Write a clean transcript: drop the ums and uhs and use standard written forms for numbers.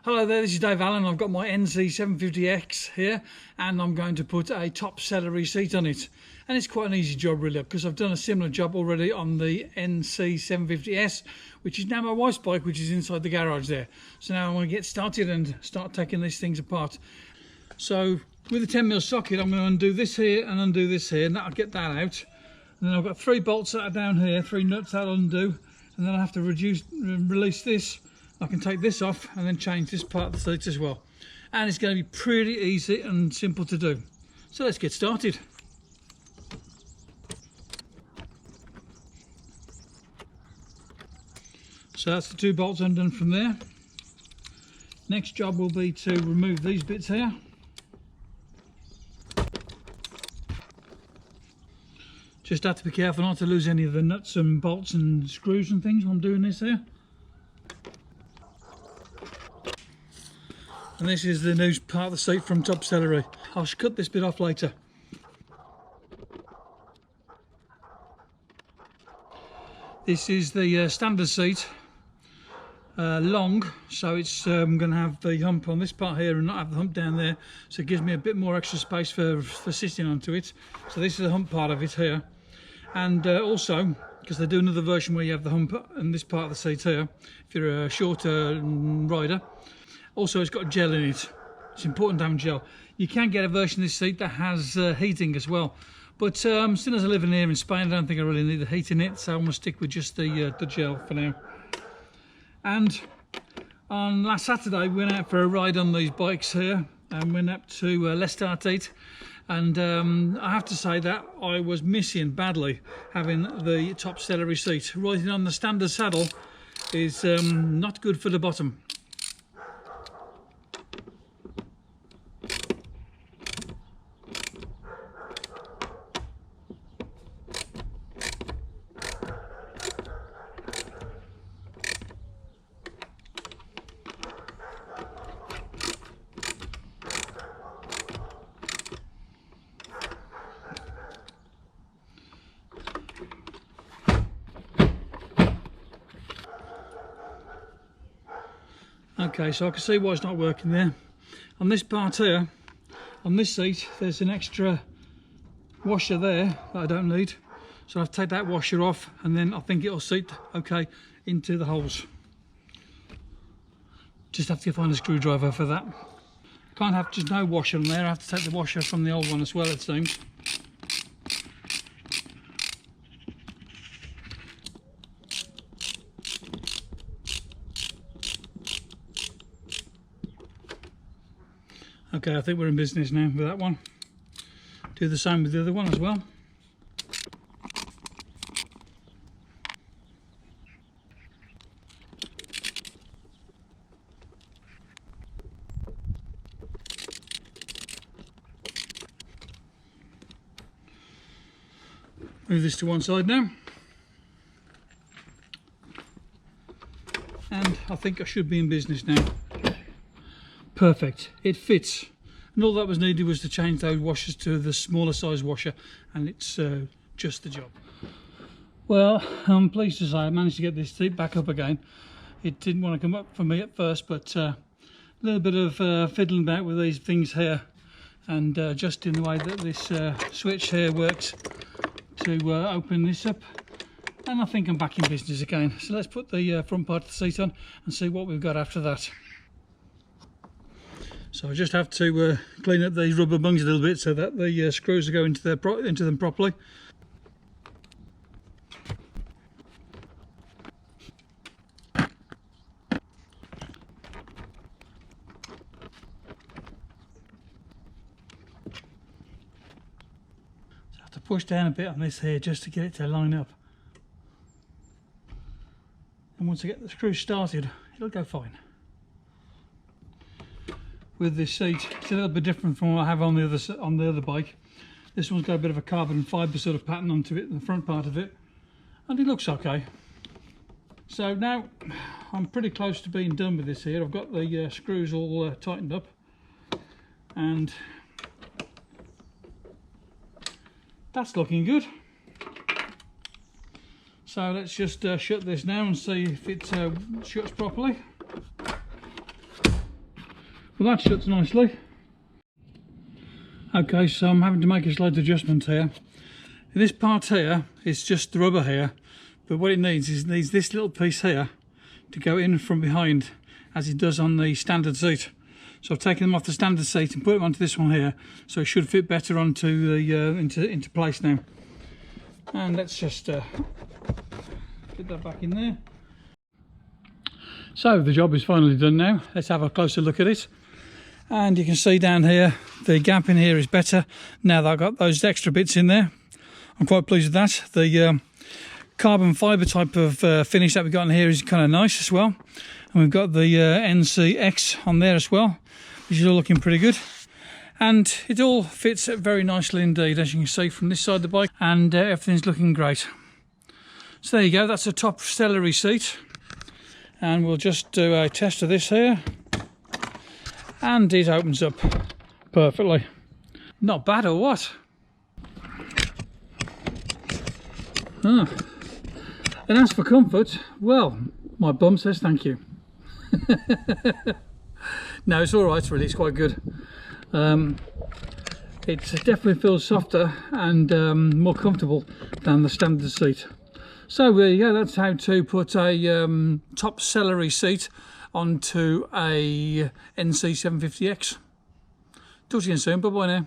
Hello there, this is Dave Allen. I've got my NC750X here and I'm going to put a top Sellerie seat on it. And it's quite an easy job really, because I've done a similar job already on the NC750S, which is now my wife's bike, which is inside the garage there. So now I want to get started and start taking these things apart. So with the 10mm socket, I'm going to undo this here and undo this here, and that'll get that out. And then I've got 3 bolts that are down here, 3 nuts that'll undo, and then I have to release this. I can take this off and then change this part of the seat as well. And it's going to be pretty easy and simple to do. So let's get started. So that's the 2 bolts undone from there. Next job will be to remove these bits here. Just have to be careful not to lose any of the nuts and bolts and screws and things while I'm doing this here. And this is the new part of the seat from Top Sellerie. I'll cut this bit off later. This is the standard seat, long, so it's going to have the hump on this part here and not have the hump down there, so it gives me a bit more extra space for sitting onto it. So this is the hump part of it here, and also because they do another version where you have the hump in this part of the seat here if you're a shorter rider. Also, it's got gel in it. It's important to have gel. You can get a version of this seat that has heating as well. But since I live in here in Spain, I don't think I really need the heat in it, so I'm going to stick with just the gel for now. And on last Saturday, we went out for a ride on these bikes here, and went up to Sellerie Seat. And I have to say that I was missing badly having the top Sellerie seat. Riding on the standard saddle is not good for the bottom. Okay, so I can see why it's not working there. On this part here, on this seat, there's an extra washer there that I don't need. So I have to take that washer off, and then I think it'll seat okay into the holes. Just have to find a screwdriver for that. Can't have just no washer on there, I have to take the washer from the old one as well, it seems. Okay, I think we're in business now with that one. Do the same with the other one as well. Move this to one side now. And I think I should be in business now. Perfect, it fits, and all that was needed was to change those washers to the smaller size washer, and it's just the job. Well, I'm pleased to say I managed to get this seat back up again. It didn't want to come up for me at first, but a little bit of fiddling about with these things here, and just in the way that this switch here works to open this up, and I think I'm back in business again. So let's put the front part of the seat on and see what we've got after that. So I just have to clean up these rubber bungs a little bit so that the screws will go into them properly. So I have to push down a bit on this here just to get it to line up. And once I get the screws started, it'll go fine. With this seat, it's a little bit different from what I have on the other bike. This one's got a bit of a carbon fibre sort of pattern onto it in the front part of it, and it looks okay. So now I'm pretty close to being done with this here. I've got the screws all tightened up, and that's looking good. So let's just shut this now and see if it shuts properly. Well, that shuts nicely. Okay, so I'm having to make a slight adjustment here. This part here is just the rubber here, but what it needs is this little piece here to go in from behind, as it does on the standard seat. So I've taken them off the standard seat and put them onto this one here, so it should fit better onto the into place now. And let's just put that back in there. So the job is finally done now. Let's have a closer look at it. And you can see down here, the gap in here is better now that I've got those extra bits in there. I'm quite pleased with that. The carbon fibre type of finish that we've got in here is kind of nice as well. And we've got the NC750X on there as well, which is all looking pretty good. And it all fits very nicely indeed, as you can see from this side of the bike, and everything's looking great. So there you go, that's a top Sellerie seat. And we'll just do a test of this here. And it opens up perfectly. Not bad, or what? And as for comfort, well, my bum says thank you. No, it's all right, really, it's quite good. It definitely feels softer and more comfortable than the standard seat. So there you go, that's how to put a top Sellerie seat onto a NC750X. Talk to you again soon, bye bye now.